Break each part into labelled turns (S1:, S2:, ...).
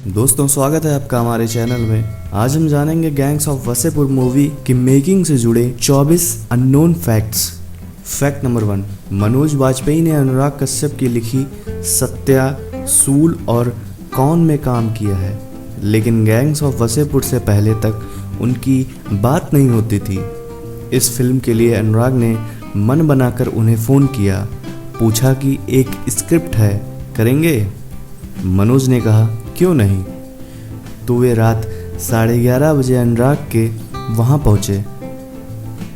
S1: दोस्तों स्वागत है आपका हमारे चैनल में। आज हम जानेंगे गैंग्स ऑफ वसेपुर मूवी की मेकिंग से जुड़े 24 unknown facts. Fact number 1, Manoj Vajpayee ने अनुराग कश्यप की लिखी सत्या, सूल और कौन में काम किया है, लेकिन गैंग्स ऑफ वसेपुर से पहले तक उनकी बात नहीं होती थी। इस फिल्म के लिए अनुराग ने मन बनाकर उन्हें फ़ोन किया, पूछा कि एक स्क्रिप्ट है, करेंगे? मनोज ने कहा क्यों नहीं। तो वे रात 11:30 बजे अनुराग के वहाँ पहुँचे।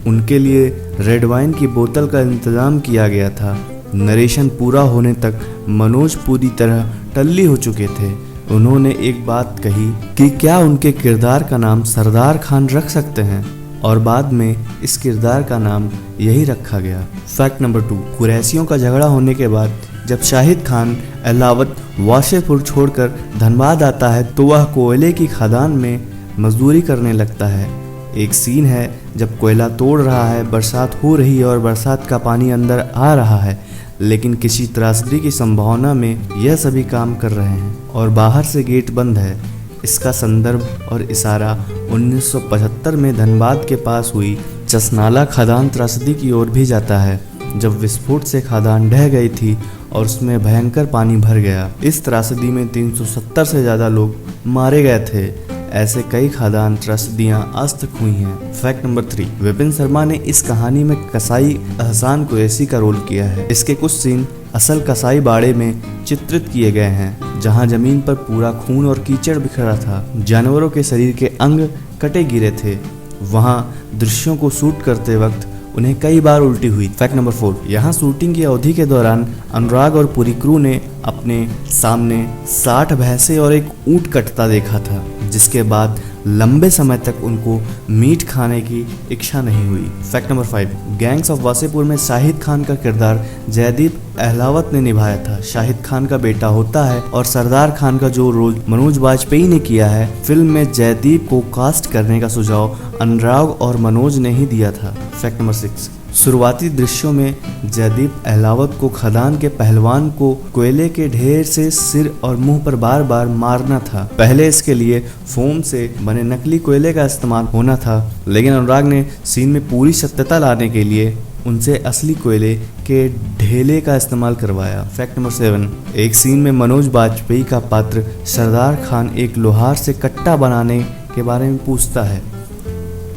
S1: उनके लिए रेड वाइन की बोतल का इंतज़ाम किया गया था। नरेशन पूरा होने तक मनोज पूरी तरह टल्ली हो चुके थे। उन्होंने एक बात कही कि क्या उनके किरदार का नाम सरदार खान रख सकते हैं, और बाद में इस किरदार का नाम यही रखा गया। फैक्ट नंबर 2, कुरैशियों का झगड़ा होने के बाद जब शाहिद खान अहलावत वासेपुर छोड़कर धनबाद आता है तो वह कोयले की खदान में मजदूरी करने लगता है। एक सीन है जब कोयला तोड़ रहा है, बरसात हो रही है और बरसात का पानी अंदर आ रहा है, लेकिन किसी त्रासदी की संभावना में यह सभी काम कर रहे हैं और बाहर से गेट बंद है। इसका संदर्भ और इशारा 1975 में धनबाद के पास हुई चसनाला खदान त्रासदी की ओर भी जाता है, जब विस्फोट से खदान ढह गई थी और उसमें भयंकर पानी भर गया। इस त्रासदी में 370 से ज़्यादा लोग मारे गए थे। ऐसे कई खदान त्रासदियाँ आज तक हुई हैं। फैक्ट नंबर 3, विपिन शर्मा ने इस कहानी में कसाई अहसान कुरैशी का रोल किया है। इसके कुछ सीन असल कसाई बाड़े में चित्रित किए गए हैं, जहां जमीन पर पूरा खून और कीचड़ बिखरा था। जानवरों के शरीर के अंग कटे गिरे थे। वहां दृश्यों को शूट करते वक्त उन्हें कई बार उल्टी हुई। फैक्ट नंबर 4, यहाँ शूटिंग की अवधि के दौरान अनुराग और पूरी क्रू ने अपने सामने 60 भैंसे और एक ऊंट कटता देखा था, जिसके बाद लंबे समय तक उनको मीट खाने की इच्छा नहीं हुई। Fact number 5, gangs of Wasseypur में शाहिद खान का किरदार जयदीप अहलावत ने निभाया था। शाहिद खान का बेटा होता है और सरदार खान का जो रोल मनोज वाजपेयी ने किया है। फिल्म में जयदीप को कास्ट करने का सुझाव अनुराग और मनोज ने ही दिया था। फैक्ट नंबर 6, शुरुआती दृश्यों में जयदीप अहलावत को खदान के पहलवान को कोयले के ढेर से सिर और मुंह पर बार बार मारना था। पहले इसके लिए फोम से बने नकली कोयले का इस्तेमाल होना था, लेकिन अनुराग ने सीन में पूरी सत्यता लाने के लिए उनसे असली कोयले के ढेले का इस्तेमाल करवाया। फैक्ट नंबर 7, एक सीन में मनोज वाजपेयी का पात्र सरदार खान एक लोहार से कट्टा बनाने के बारे में पूछता है।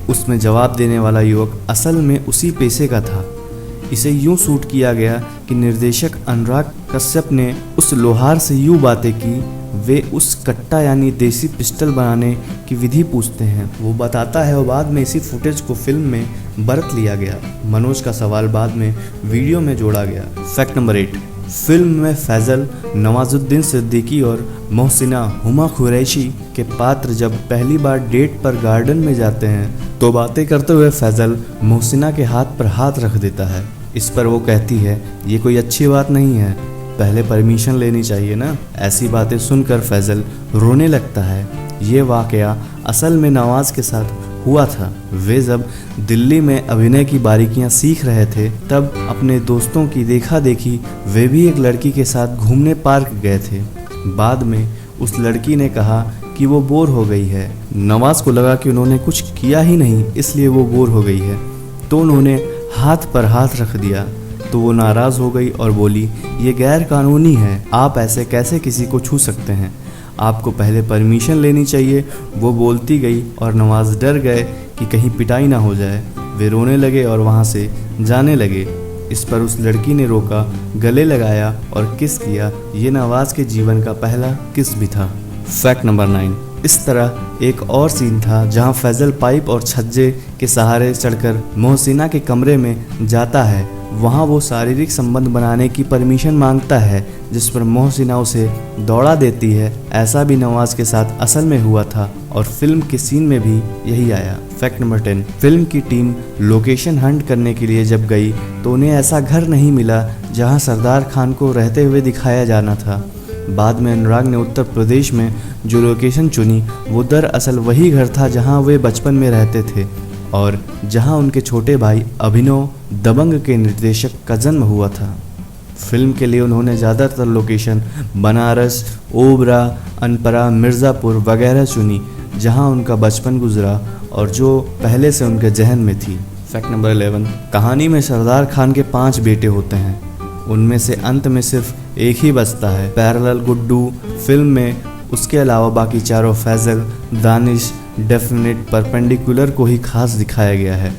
S1: उसमें जवाब देने वाला युवक असल में उसी पेशे का था। इसे यूं शूट किया गया कि निर्देशक अनुराग कश्यप ने उस लोहार से यूं बातें की, वे उस कट्टा यानी देसी पिस्टल बनाने की विधि पूछते हैं। वो बताता है और बाद में इसी फुटेज को फिल्म में बरत लिया गया। मनोज का सवाल बाद में वीडियो में जोड़ा गया। फैक्ट नंबर 8, फिल्म में फैजल, नवाजुद्दीन सिद्दीकी और मोहसिना हुमा कुरैशी के पात्र जब पहली बार डेट पर गार्डन में जाते हैं तो बातें करते हुए फैजल मोहसिना के हाथ पर हाथ रख देता है। इस पर वो कहती है ये कोई अच्छी बात नहीं है, पहले परमिशन लेनी चाहिए ना। ऐसी बातें सुनकर फैजल रोने लगता है। ये वाकया असल में नवाज के साथ हुआ था। वे जब दिल्ली में अभिनय की बारीकियां सीख रहे थे तब अपने दोस्तों की देखा देखी वे भी एक लड़की के साथ घूमने पार्क गए थे। बाद में उस लड़की ने कहा कि वो बोर हो गई है। नवाज को लगा कि उन्होंने कुछ किया ही नहीं, इसलिए वो बोर हो गई है, तो उन्होंने हाथ पर हाथ रख दिया। तो वो नाराज़ हो गई और बोली ये गैर कानूनी है, आप ऐसे कैसे किसी को छू सकते हैं, आपको पहले परमिशन लेनी चाहिए। वो बोलती गई और नवाज डर गए कि कहीं पिटाई ना हो जाए। वे रोने लगे और वहाँ से जाने लगे। इस पर उस लड़की ने रोका, गले लगाया और किस किया। ये नवाज के जीवन का पहला किस भी था। फैक्ट नंबर 9, इस तरह एक और सीन था जहां फैजल पाइप और छज्जे के सहारे चढ़कर मोहसिना के कमरे में जाता है। वहां वो शारीरिक संबंध बनाने की परमिशन मांगता है, जिस पर मोहसिना उसे दौड़ा देती है। ऐसा भी नवाज के साथ असल में हुआ था और फिल्म के सीन में भी यही आया। फैक्ट नंबर 10, फिल्म की टीम लोकेशन हंट करने के लिए जब गई तो उन्हें ऐसा घर नहीं मिला जहां सरदार खान को रहते हुए दिखाया जाना था। बाद में अनुराग ने उत्तर प्रदेश में जो लोकेशन चुनी वो दरअसल वही घर था जहां वे बचपन में रहते थे और जहां उनके छोटे भाई अभिनव दबंग के निर्देशक का जन्म हुआ था। फिल्म के लिए उन्होंने ज़्यादातर लोकेशन बनारस, ओबरा, अनपरा, मिर्ज़ापुर वगैरह चुनी, जहां उनका बचपन गुजरा और जो पहले से उनके जहन में थी। फैक्ट नंबर 11, कहानी में सरदार खान के 5 बेटे होते हैं, उनमें से अंत में सिर्फ एक ही बचता है। पैरेलल गुड्डू फिल्म में उसके अलावा बाकी चारों फैजल, दानिश, डेफिनेट, परपेंडिकुलर को ही खास दिखाया गया है।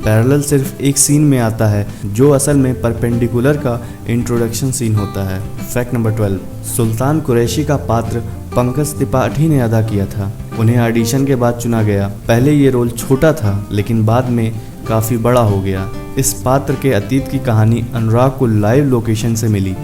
S1: पैरेलल सिर्फ एक सीन में आता है जो असल में परपेंडिकुलर का इंट्रोडक्शन सीन होता है। फैक्ट नंबर 12, सुल्तान कुरैशी का पात्र पंकज त्रिपाठी ने अदा किया था। उन्हें ऑडिशन के बाद चुना गया। पहले ये रोल छोटा था लेकिन बाद में काफ़ी बड़ा हो गया। इस पात्र के अतीत की कहानी अनुराग को लाइव लोकेशन से मिली।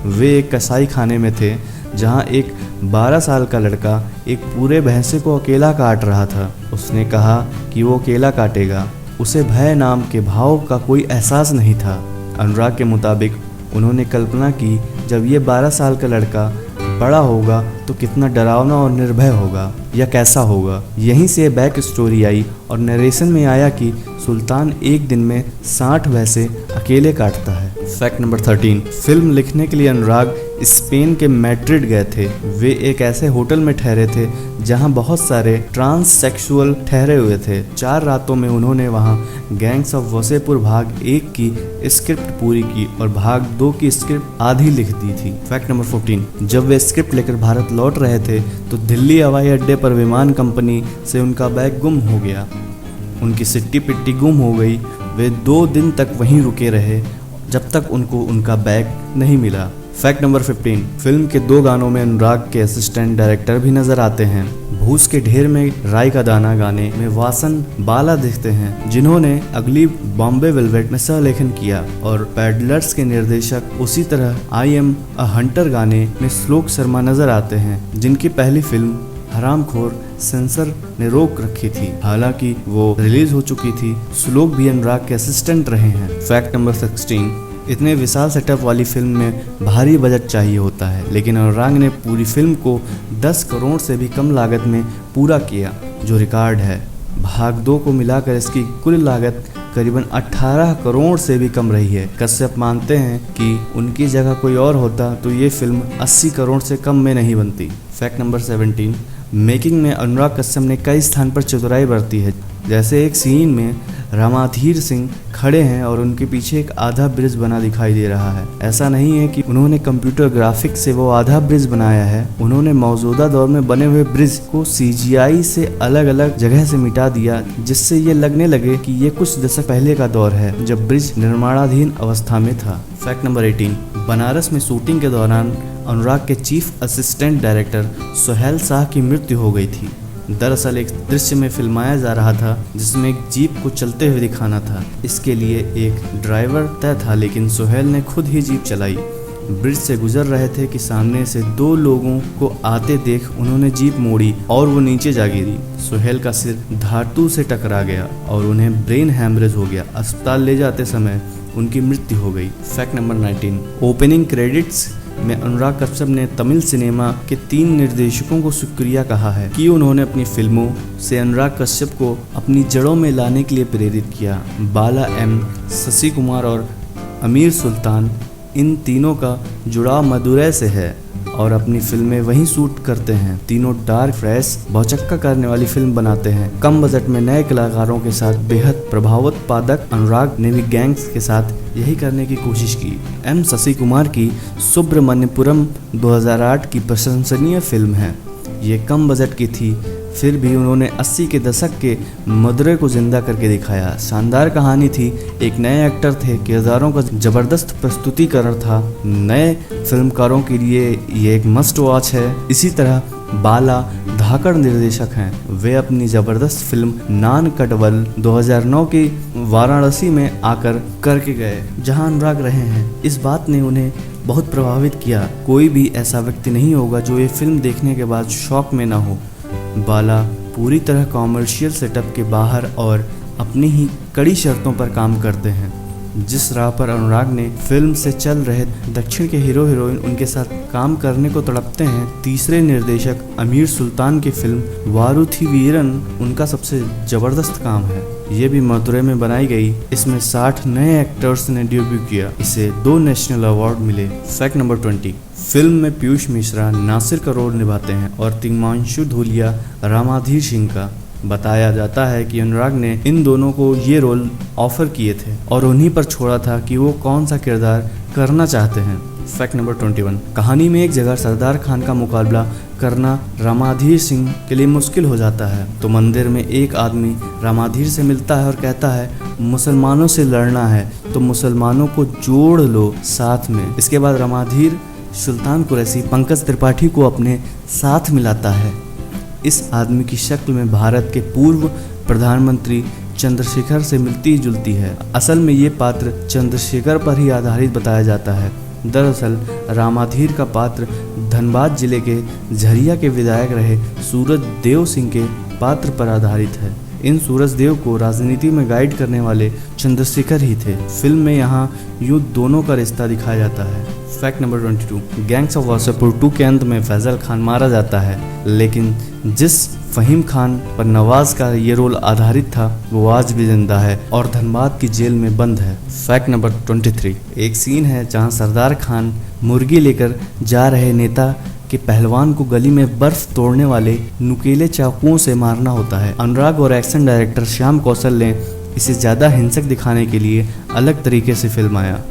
S1: वे एक कसाई खाने में थे जहां एक 12 साल का लड़का एक पूरे भैंसे को अकेला काट रहा था। उसने कहा कि वो अकेला काटेगा। उसे भय नाम के भाव का कोई एहसास नहीं था। अनुराग के मुताबिक उन्होंने कल्पना की जब ये 12 साल का लड़का बड़ा होगा तो कितना डरावना और निर्भय होगा या कैसा होगा। यहीं से बैक स्टोरी आई और नरेशन में आया कि सुल्तान एक दिन में 60 भैंसे अकेले काटता है। फैक्ट नंबर 13, फिल्म लिखने के लिए अनुराग स्पेन के मैड्रिड गए थे। वे एक ऐसे होटल में ठहरे थे जहां बहुत सारे ट्रांससेक्सुअल ठहरे हुए थे। 4 रातों में उन्होंने वहां गैंग्स ऑफ वसेपुर भाग 1 की स्क्रिप्ट पूरी की और भाग 2 की स्क्रिप्ट आधी लिख दी थी। फैक्ट नंबर 14, जब वे स्क्रिप्ट लेकर भारत लौट रहे थे तो दिल्ली हवाई अड्डे पर विमान कंपनी से उनका बैग गुम हो गया। उनकी सिट्टी पिट्टी गुम हो गई। वे 2 दिन तक वहीं रुके रहे जब तक उनको उनका बैग नहीं मिला। फैक्ट नंबर 15, फिल्म के 2 गानों में अनुराग के असिस्टेंट डायरेक्टर भी नजर आते हैं। भूस के ढेर में राय का दाना गाने में वासन बाला दिखते हैं, जिन्होंने अगली बॉम्बे वेलवेट में सहलेखन किया, और पैडलर्स के निर्देशक उसी तरह आई एम अ हंटर गाने में श्लोक शर्मा नजर आते हैं, जिनकी पहली फिल्म हरामखोर सेंसर ने रोक रखी थी। हालांकि वो रिलीज हो चुकी थी। श्लोक भी अनुराग के असिस्टेंट रहे हैं। फैक्ट नंबर 16, इतने विशाल सेटअप वाली फिल्म में भारी बजट चाहिए होता है, लेकिन अनुराग ने पूरी फिल्म को 10 करोड़ से भी कम लागत में पूरा किया, जो रिकॉर्ड है। भाग 2 को मिलाकर इसकी कुल लागत करीबन 18 करोड़ से भी कम रही है। कश्यप मानते हैं कि उनकी जगह कोई और होता तो ये फिल्म 80 करोड़ से कम में नहीं बनती। फैक्ट नंबर 17, मेकिंग में अनुराग कश्यप ने कई स्थान पर चतुराई बरती है। जैसे एक सीन में रामाधीर सिंह खड़े हैं और उनके पीछे एक आधा ब्रिज बना दिखाई दे रहा है। ऐसा नहीं है कि उन्होंने कंप्यूटर ग्राफिक्स से वो आधा ब्रिज बनाया है, उन्होंने मौजूदा दौर में बने हुए ब्रिज को CGI से अलग अलग जगह से मिटा दिया, जिससे ये लगने लगे कि ये कुछ दशक पहले का दौर है जब ब्रिज निर्माणाधीन अवस्था में था। फैक्ट नंबर 18, बनारस में शूटिंग के दौरान अनुराग के chief assistant director Suhail Shah की मृत्यु हो गई थी। दरअसल एक दृश्य में फिल्माया जा रहा था जिसमें एक जीप को चलते हुए दिखाना था। इसके लिए एक ड्राइवर तय था, लेकिन सुहेल ने खुद ही जीप चलाई। ब्रिज से गुजर रहे थे कि सामने से 2 लोगों को आते देख उन्होंने जीप मोड़ी और वो नीचे जा गिरी। सुहेल का सिर धातु से टकरा गया और उन्हें ब्रेन हैमरेज हो गया। अस्पताल ले जाते समय उनकी मृत्यु हो गई। फैक्ट नंबर 19, ओपनिंग क्रेडिट्स में अनुराग कश्यप ने तमिल सिनेमा के 3 निर्देशकों को शुक्रिया कहा है कि उन्होंने अपनी फिल्मों से अनुराग कश्यप को अपनी जड़ों में लाने के लिए प्रेरित किया। बाला M, शशि कुमार और अमीर सुल्तान, इन तीनों का जुड़ाव मदुरै से है और अपनी फिल्में वहीं शूट करते हैं। तीनों डार्क, फ्रेश, भौचक्का करने वाली फिल्म बनाते हैं। कम बजट में नए कलाकारों के साथ बेहद प्रभावोत्पादक अनुराग ने भी गैंग्स के साथ यही करने की कोशिश की। M, शशि कुमार की सुब्रमण्यपुरम 2008 की प्रशंसनीय फिल्म है। ये कम बजट की थी, फिर भी उन्होंने 80 के दशक के मदुरै को जिंदा करके दिखाया। शानदार कहानी थी, एक नए एक्टर थे, किरदारों का जबरदस्त प्रस्तुतिकरण था। नए फिल्मकारों के लिए ये एक मस्ट वॉच है। इसी तरह बाला धाकड़ निर्देशक हैं। वे अपनी जबरदस्त फिल्म नान कटवल 2009 की वाराणसी में आकर करके गए, जहां अनुराग रहे हैं। इस बात ने उन्हें बहुत प्रभावित किया। कोई भी ऐसा व्यक्ति नहीं होगा जो ये फिल्म देखने के बाद शॉक में ना हो। बाला पूरी तरह कॉमर्शियल सेटअप के बाहर और अपनी ही कड़ी शर्तों पर काम करते हैं। जिस राह पर अनुराग ने फिल्म से चल रहे दक्षिण के हीरो हीरोइन उनके साथ काम करने को तड़पते हैं। तीसरे निर्देशक अमीर सुल्तान की फिल्म वारुथी वीरन उनका सबसे जबरदस्त काम है। ये भी मदुरई में बनाई गई। इसमें 60 नए एक्टर्स ने डेब्यू किया। इसे 2 नेशनल अवार्ड मिले। फैक्ट नंबर 20, फिल्म में पीयूष मिश्रा नासिर का रोल निभाते हैं और तिग्मांशु धूलिया रामाधीर सिंह का। बताया जाता है कि अनुराग ने इन दोनों को ये रोल ऑफर किए थे और उन्हीं पर छोड़ा था कि वो कौन सा किरदार करना चाहते हैं। फैक्ट नंबर 21, कहानी में एक जगह सरदार खान का मुकाबला करना रामाधीर सिंह के लिए मुश्किल हो जाता है, तो मंदिर में एक आदमी रामाधीर से मिलता है और कहता है मुसलमानों से लड़ना है तो मुसलमानों को जोड़ लो साथ में। इसके बाद रामाधीर सुल्तान कुरैशी पंकज त्रिपाठी को अपने साथ मिलाता है। इस आदमी की शक्ल में भारत के पूर्व प्रधानमंत्री चंद्रशेखर से मिलती जुलती है। असल में ये पात्र चंद्रशेखर पर ही आधारित बताया जाता है। दरअसल रामाधीर का पात्र धनबाद जिले के झरिया के विधायक रहे सूरज देव सिंह के पात्र पर आधारित है। इन सूरज देव को राजनीति में गाइड करने वाले चंद्रशेखर ही थे। फिल्म में यहाँ यूं दोनों का रिश्ता दिखाया जाता है। Fact number 22, gangs of Wasseypur 2 के अंत में फैजल खान मारा जाता है, लेकिन जिस फहीम खान पर नवाज का ये रोल आधारित था वो आज भी जिंदा है और धनबाद की जेल में बंद है। फैक्ट नंबर 23, एक सीन है जहां सरदार खान मुर्गी लेकर जा रहे नेता के पहलवान को गली में बर्फ तोड़ने वाले नुकीले चाकुओं से मारना होता है। अनुराग और एक्शन डायरेक्टर श्याम कौशल ने इसे ज़्यादा हिंसक दिखाने के लिए अलग तरीके से फिल्माया।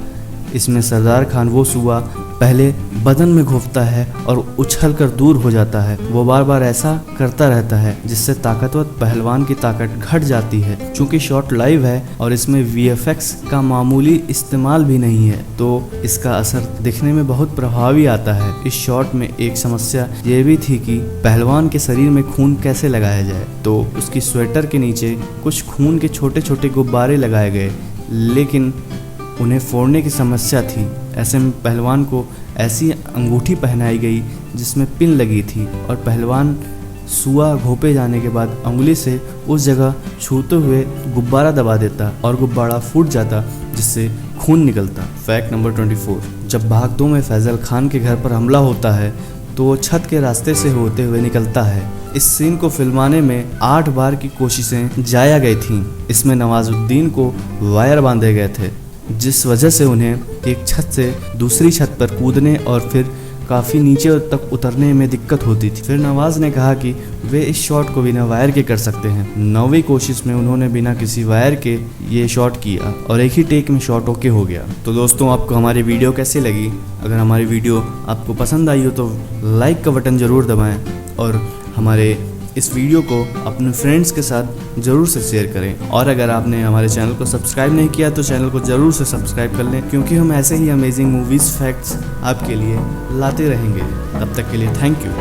S1: इसमें सरदार खान वो सुआ पहले बदन में घुसता है और उछल कर दूर हो जाता है। वो बार बार ऐसा करता रहता है जिससे ताकतवर पहलवान की ताकत घट जाती है। चूँकि शॉट लाइव है और इसमें VFX का मामूली इस्तेमाल भी नहीं है तो इसका असर दिखने में बहुत प्रभावी आता है। इस शॉट में एक समस्या ये भी थी कि पहलवान के शरीर में खून कैसे लगाया जाए, तो उसकी स्वेटर के नीचे कुछ खून के छोटे छोटे गुब्बारे लगाए गए, लेकिन उन्हें फोड़ने की समस्या थी। ऐसे में पहलवान को ऐसी अंगूठी पहनाई गई जिसमें पिन लगी थी और पहलवान सुआ घोंपे जाने के बाद उंगली से उस जगह छूते हुए गुब्बारा दबा देता और गुब्बारा फूट जाता जिससे खून निकलता। फैक्ट नंबर 24, जब भाग 2 में फैजल खान के घर पर हमला होता है तो वो छत के रास्ते से होते हुए निकलता है। इस सीन को फिल्माने में 8 बार की कोशिशें जाया गई थीं। इसमें नवाजुद्दीन को वायर बांधे गए थे जिस वजह से उन्हें एक छत से दूसरी छत पर कूदने और फिर काफ़ी नीचे तक उतरने में दिक्कत होती थी। फिर नवाज ने कहा कि वे इस शॉट को बिना वायर के कर सकते हैं। 9वीं कोशिश में उन्होंने बिना किसी वायर के ये शॉट किया और एक ही टेक में शॉट ओके हो गया। तो दोस्तों, आपको हमारी वीडियो कैसी लगी? अगर हमारी वीडियो आपको पसंद आई हो तो लाइक का बटन ज़रूर दबाएँ और हमारे इस वीडियो को अपने फ्रेंड्स के साथ ज़रूर से शेयर करें। और अगर आपने हमारे चैनल को सब्सक्राइब नहीं किया तो चैनल को ज़रूर से सब्सक्राइब कर लें, क्योंकि हम ऐसे ही अमेजिंग मूवीज़ फैक्ट्स आपके लिए लाते रहेंगे। तब तक के लिए थैंक यू।